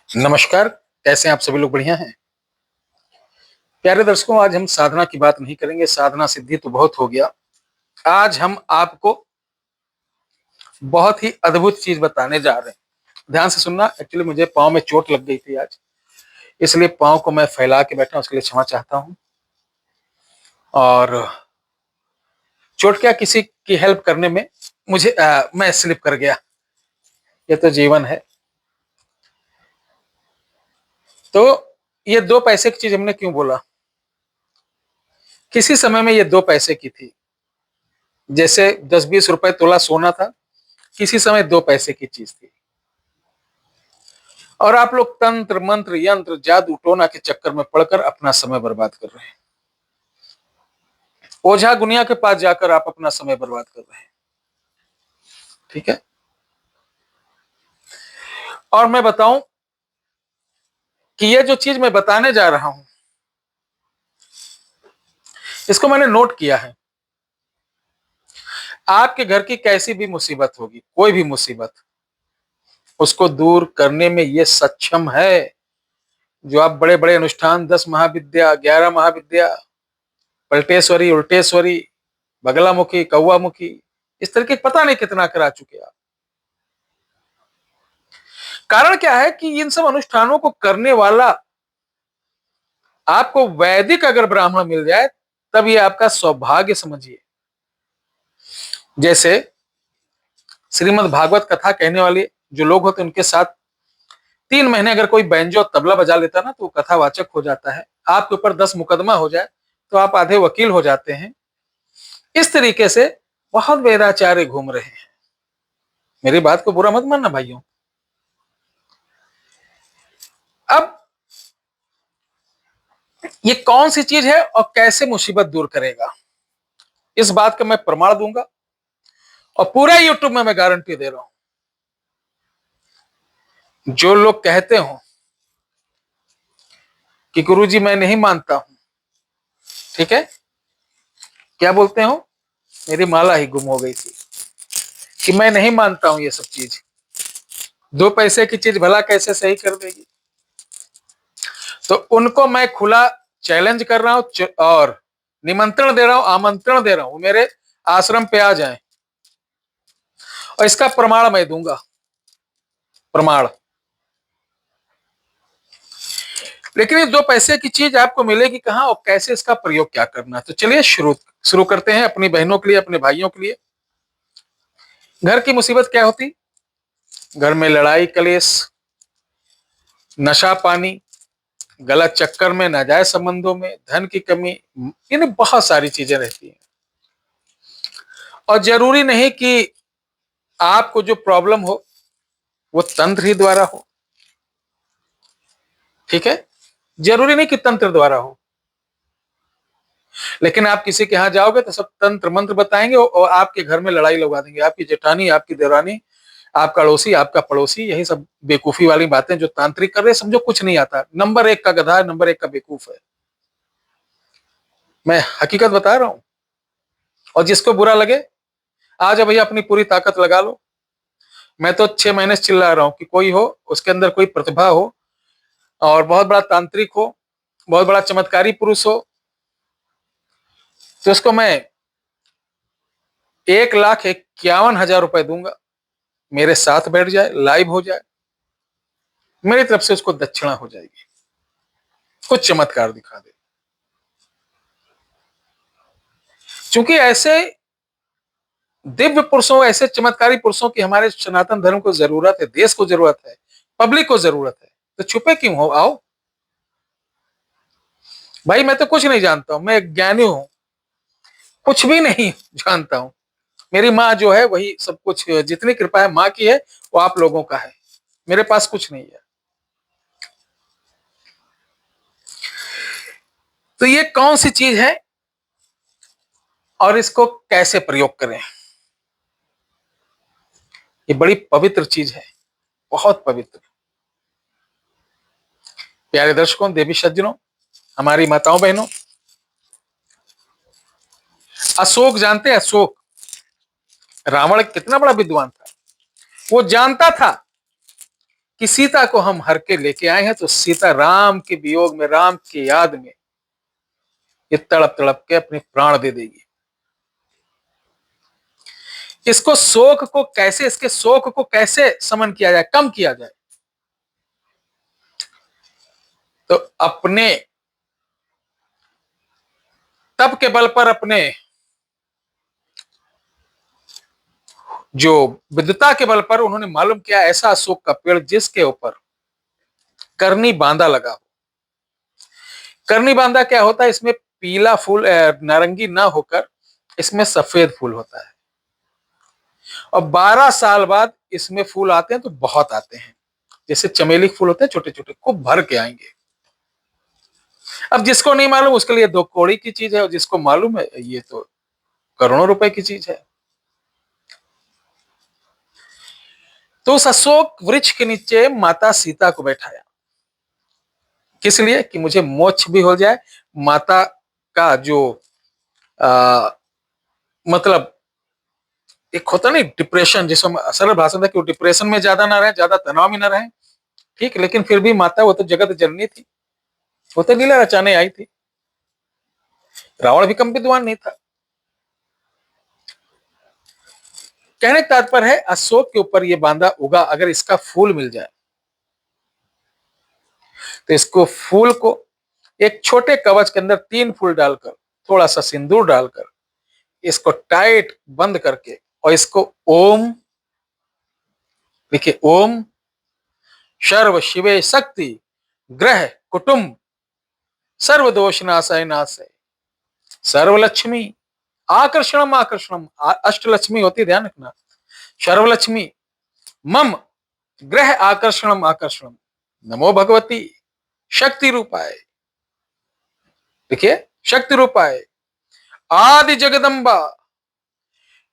नमस्कार। कैसे हैं आप सभी लोग? बढ़िया हैं? प्यारे दर्शकों, आज हम साधना की बात नहीं करेंगे। साधना सिद्धि तो बहुत हो गया। आज हम आपको बहुत ही अद्भुत चीज बताने जा रहे हैं। ध्यान से सुनना। एक्चुअली मुझे पाँव में चोट लग गई थी आज, इसलिए पाँव को मैं फैला के बैठा हूं। उसके लिए क्षमा चाहता हूं। और चोट क्या, किसी की हेल्प करने में मैं स्लिप कर गया। ये तो जीवन है। तो ये 2 पैसे की चीज हमने क्यों बोला? किसी समय में ये 2 पैसे की थी। जैसे 10-20 रुपए तोला सोना था, किसी समय 2 पैसे की चीज थी। और आप लोग तंत्र मंत्र यंत्र जादू टोना के चक्कर में पड़कर अपना समय बर्बाद कर रहे हैं। ओझा गुनिया के पास जाकर आप अपना समय बर्बाद कर रहे हैं। ठीक है। और मैं बताऊं कि ये जो चीज मैं बताने जा रहा हूं, इसको मैंने नोट किया है। आपके घर की कैसी भी मुसीबत होगी, कोई भी मुसीबत, उसको दूर करने में ये सक्षम है। जो आप बड़े बड़े अनुष्ठान, 10 महाविद्या, 11 महाविद्या, पलटेश्वरी, उल्टेश्वरी, बगलामुखी, कौवामुखी, इस तरह के पता नहीं कितना करा चुके आप। कारण क्या है कि इन सब अनुष्ठानों को करने वाला आपको वैदिक अगर ब्राह्मण मिल जाए, तब ये आपका सौभाग्य समझिए। जैसे श्रीमद् भागवत कथा कहने वाले जो लोग होते हैं, उनके साथ 3 महीने अगर कोई बैंजो तबला बजा लेता ना, तो वो कथावाचक हो जाता है। आपके ऊपर 10 मुकदमा हो जाए तो आप आधे वकील हो जाते हैं। इस तरीके से बहुत वेदाचार्य घूम रहे हैं। मेरी बात को बुरा मत मानना भाइयों। अब ये कौन सी चीज है और कैसे मुसीबत दूर करेगा, इस बात का मैं प्रमाण दूंगा। और पूरा यूट्यूब में मैं गारंटी दे रहा हूं। जो लोग कहते हो कि गुरुजी मैं नहीं मानता हूं, ठीक है, क्या बोलते हो, मेरी माला ही गुम हो गई थी, कि मैं नहीं मानता हूं ये सब चीज। 2 पैसे की चीज भला कैसे सही कर देगी? तो उनको मैं खुला चैलेंज कर रहा हूं और निमंत्रण दे रहा हूं, आमंत्रण दे रहा हूं, मेरे आश्रम पे आ जाएं। और इसका प्रमाण मैं दूंगा। प्रमाण। लेकिन ये 2 पैसे की चीज आपको मिलेगी कहां और कैसे, इसका प्रयोग क्या करना? तो चलिए शुरू शुरू करते हैं। अपनी बहनों के लिए, अपने भाइयों के लिए। घर की मुसीबत क्या होती? घर में लड़ाई कलेश, नशा पानी, गलत चक्कर में, नाजायज संबंधों में, धन की कमी, यानी बहुत सारी चीजें रहती हैं। और जरूरी नहीं कि आपको जो प्रॉब्लम हो वो तंत्र ही द्वारा हो। ठीक है, जरूरी नहीं कि तंत्र द्वारा हो। लेकिन आप किसी के यहां जाओगे तो सब तंत्र मंत्र बताएंगे और आपके घर में लड़ाई लगवा देंगे। आपकी जेठानी, आपकी देवरानी, आपका अड़ोसी, आपका पड़ोसी, यही सब बेवकूफी वाली बातें जो तांत्रिक कर रहे हैं, समझो कुछ नहीं आता। नंबर 1 का गधा, नंबर 1 का बेवकूफ है। मैं हकीकत बता रहा हूं। और जिसको बुरा लगे, आ जाओ भैया, अपनी पूरी ताकत लगा लो। मैं तो 6 महीने से चिल्ला रहा हूं कि कोई हो, उसके अंदर कोई प्रतिभा हो और बहुत बड़ा तांत्रिक हो, बहुत बड़ा चमत्कारी पुरुष हो, तो उसको मैं 1,51,000 रुपए दूंगा। मेरे साथ बैठ जाए, लाइव हो जाए, मेरी तरफ से उसको दक्षिणा हो जाएगी। कुछ चमत्कार दिखा दे। क्योंकि ऐसे दिव्य पुरुषों, ऐसे चमत्कारी पुरुषों की हमारे सनातन धर्म को जरूरत है, देश को जरूरत है, पब्लिक को जरूरत है। तो छुपे क्यों हो? आओ भाई। मैं तो कुछ नहीं जानता हूं, मैं ज्ञानी हूं, कुछ भी नहीं जानता हूं। मेरी माँ जो है वही सब कुछ, जितनी कृपा है माँ की है वो आप लोगों का है। मेरे पास कुछ नहीं है। तो ये कौन सी चीज है और इसको कैसे प्रयोग करें? ये बड़ी पवित्र चीज है, बहुत पवित्र। प्यारे दर्शकों, देवी सज्जनों, हमारी माताओं बहनों, अशोक जानते हैं? अशोक, रावण कितना बड़ा विद्वान था। वो जानता था कि सीता को हम हर के लेके आए हैं, तो सीता राम के वियोग में, राम की याद में ये तड़प तड़प के अपने प्राण दे देगी। इसको शोक को कैसे, इसके शोक को कैसे समन किया जाए, कम किया जाए? तो अपने तप के बल पर, अपने जो विद्वता के बल पर उन्होंने मालूम किया ऐसा अशोक का पेड़ जिसके ऊपर करनी बांधा लगा हो। करनी बांधा क्या होता है? इसमें पीला फूल, नारंगी ना होकर इसमें सफेद फूल होता है, और 12 साल बाद इसमें फूल आते हैं तो बहुत आते हैं, जैसे चमेली फूल होते हैं छोटे छोटे, खूब भर के आएंगे। अब जिसको नहीं मालूम उसके लिए 2 कौड़ी की चीज है, और जिसको मालूम है ये तो करोड़ों रुपए की चीज है। तो उस अशोक वृक्ष के नीचे माता सीता को बैठाया, किस लिए? कि मुझे मोक्ष भी हो जाए, माता का जो मतलब एक होता नहीं डिप्रेशन, जिसमें सरल भाषा था कि वो डिप्रेशन में ज्यादा ना रहे, ज्यादा तनाव में ना रहे, ठीक, लेकिन फिर भी माता वो तो जगत जननी थी, वो तो लीला रचाने आई थी। रावण भी कम विद्वान नहीं था। कहने का तात्पर्य है अशोक के ऊपर ये बांधा उगा, अगर इसका फूल मिल जाए तो इसको फूल को एक छोटे कवच के अंदर 3 फूल डालकर, थोड़ा सा सिंदूर डालकर, इसको टाइट बंद करके, और इसको ओम लिखिए, ओम सर्व शिवे शक्ति ग्रह कुटुंब सर्वदोष नाशय नाशय सर्वलक्ष्मी आकर्षणम आकर्षणम, अष्टलक्ष्मी होती, ध्यान रखना, सर्वलक्ष्मी मम ग्रह आकर्षणम आकर्षणम नमो भगवती शक्ति रूपाय। देखिए, शक्ति रूपाय आदि जगदम्बा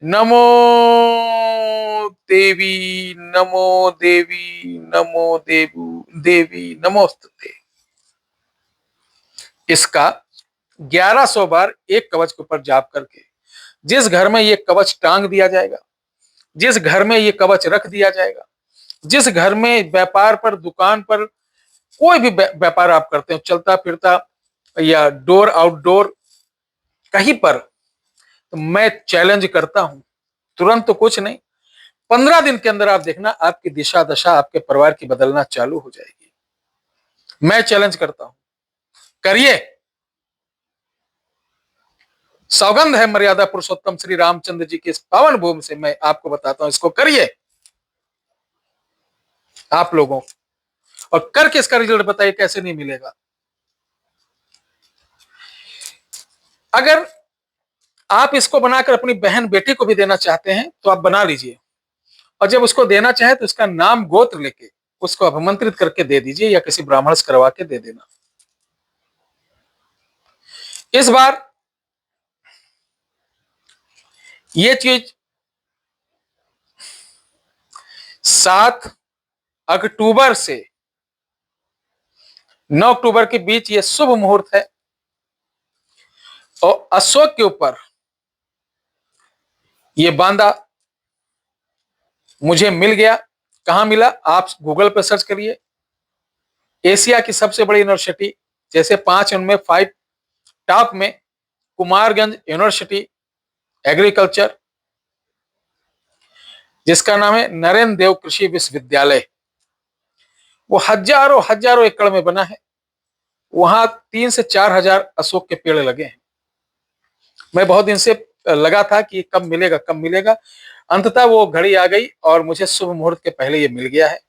नमो देवी, नमो देवी, नमो देवी नमोस्तुते। इसका 1100 बार एक कवच के ऊपर जाप करके, जिस घर में ये कवच टांग दिया जाएगा, जिस घर में ये कवच रख दिया जाएगा, जिस घर में व्यापार पर, दुकान पर, कोई भी व्यापार आप करते हो, चलता फिरता या डोर आउटडोर कहीं पर, तो मैं चैलेंज करता हूं, तुरंत तो कुछ नहीं, 15 दिन के अंदर आप देखना आपकी दिशा दशा आपके परिवार की बदलना चालू हो जाएगी। मैं चैलेंज करता हूं, करिए। सौगंध है मर्यादा पुरुषोत्तम श्री रामचंद्र जी की इस पावन भूमि से, मैं आपको बताता हूं, इसको करिए आप लोगों, और करके इसका रिजल्ट बताइए कैसे नहीं मिलेगा। अगर आप इसको बनाकर अपनी बहन बेटी को भी देना चाहते हैं तो आप बना लीजिए, और जब उसको देना चाहे तो उसका नाम गोत्र लेके उसको अभिमंत्रित करके दे दीजिए, या किसी ब्राह्मण से करवा के दे देना। इस बार ये चीज 7 अक्टूबर से 9 अक्टूबर के बीच ये शुभ मुहूर्त है, और अशोक के ऊपर ये बांधा मुझे मिल गया। कहां मिला? आप गूगल पर सर्च करिए, एशिया की सबसे बड़ी यूनिवर्सिटी, जैसे 5 उनमें 5 टॉप में कुमारगंज यूनिवर्सिटी एग्रीकल्चर, जिसका नाम है नरेंद्र देव कृषि विश्वविद्यालय, वो हजारों हजारों एकड़ में बना है। वहां 3 से 4 हजार अशोक के पेड़ लगे हैं। मैं बहुत दिन से लगा था कि कब मिलेगा कब मिलेगा, अंततः वो घड़ी आ गई और मुझे शुभ मुहूर्त के पहले ये मिल गया है।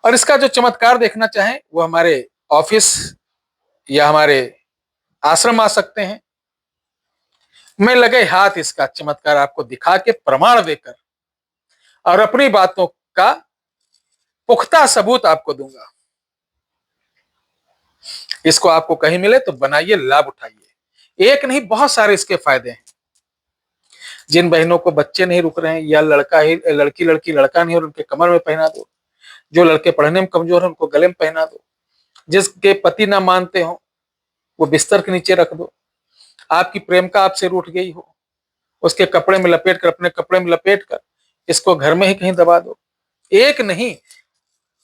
और इसका जो चमत्कार देखना चाहें वो हमारे ऑफिस या हमारे आश्रम आ सकते हैं। मैं लगे हाथ इसका चमत्कार आपको दिखा के प्रमाण देकर और अपनी बातों का पुख्ता सबूत आपको दूंगा। इसको आपको कहीं मिले तो बनाइए, लाभ उठाइए। एक नहीं, बहुत सारे इसके फायदे हैं। जिन बहनों को बच्चे नहीं रुक रहे हैं, या लड़का ही लड़की लड़का नहीं और उनके कमर में पहना दो, जो लड़के पढ़ने में कमजोर है उनको गले में पहना दो, जिसके पति ना मानते हो वो बिस्तर के नीचे रख दो, आपकी प्रेमिका आपसे रूठ गई हो उसके कपड़े में लपेट कर, अपने कपड़े में लपेट कर इसको घर में ही कहीं दबा दो। एक नहीं,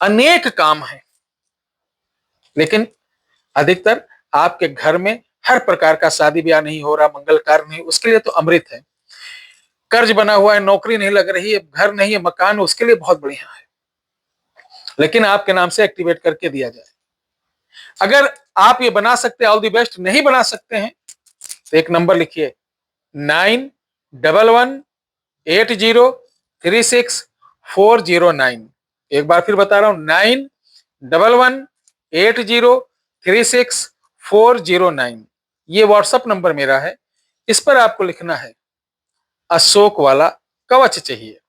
अनेक काम है, लेकिन अधिकतर आपके घर में हर प्रकार का शादी ब्याह नहीं हो रहा, मंगल कार्य नहीं, उसके लिए तो अमृत है। कर्ज बना हुआ है, नौकरी नहीं लग रही है, घर नहीं है, मकान, उसके लिए बहुत बढ़िया है, लेकिन आपके नाम से एक्टिवेट करके दिया जाए। अगर आप ये बना सकते हैं, ऑल द बेस्ट। नहीं बना सकते हैं तो एक नंबर लिखिए, 91118036 409। एक बार फिर बता रहा हूं, 91118036 ये व्हाट्सएप नंबर मेरा है। इस पर आपको लिखना है अशोक वाला कवच चाहिए,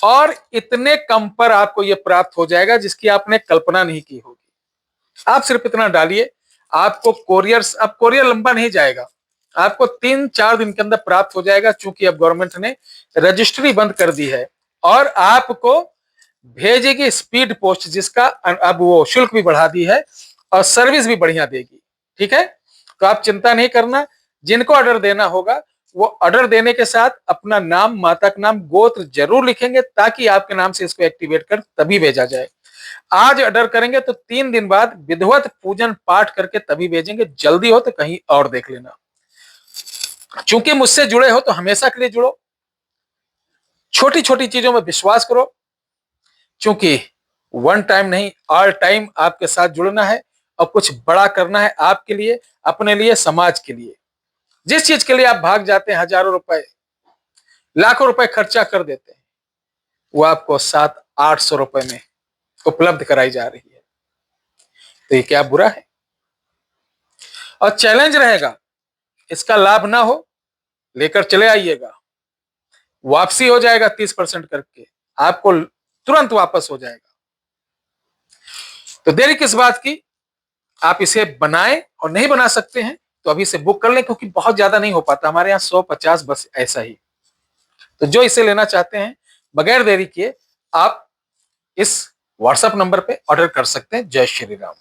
और इतने कम पर आपको यह प्राप्त हो जाएगा जिसकी आपने कल्पना नहीं की होगी। आप सिर्फ इतना डालिए, आपको अब कोरियर लंबा नहीं जाएगा, आपको 3-4 दिन के अंदर प्राप्त हो जाएगा, चूंकि अब गवर्नमेंट ने रजिस्ट्री बंद कर दी है और आपको भेजेगी स्पीड पोस्ट, जिसका अब वो शुल्क भी बढ़ा दी है और सर्विस भी बढ़िया देगी। ठीक है, तो आप चिंता नहीं करना। जिनको ऑर्डर देना होगा वो ऑर्डर देने के साथ अपना नाम, माता का नाम, गोत्र जरूर लिखेंगे, ताकि आपके नाम से इसको एक्टिवेट कर तभी भेजा जाए। आज ऑर्डर करेंगे तो 3 दिन बाद विधिवत पूजन पाठ करके तभी भेजेंगे। जल्दी हो तो कहीं और देख लेना। चूंकि मुझसे जुड़े हो तो हमेशा के लिए जुड़ो, छोटी छोटी चीजों में विश्वास करो, क्योंकि वन टाइम नहीं, ऑल टाइम आपके साथ जुड़ना है और कुछ बड़ा करना है आपके लिए, अपने लिए, समाज के लिए। जिस चीज के लिए आप भाग जाते हैं, हजारों रुपए, लाखों रुपए खर्चा कर देते हैं, वो आपको 700-800 रुपए में उपलब्ध कराई जा रही है। तो ये क्या बुरा है? और चैलेंज रहेगा, इसका लाभ ना हो, लेकर चले आइएगा, वापसी हो जाएगा 30% करके, आपको तुरंत वापस हो जाएगा। तो देरी किस बात की, आप इसे बनाएं, और नहीं बना सकते हैं तो अभी से बुक कर लें, क्योंकि बहुत ज्यादा नहीं हो पाता हमारे यहाँ, 100-50 बस ऐसा ही। तो जो इसे लेना चाहते हैं, बगैर देरी किए आप इस व्हाट्सएप नंबर पे ऑर्डर कर सकते हैं। जय श्री राम।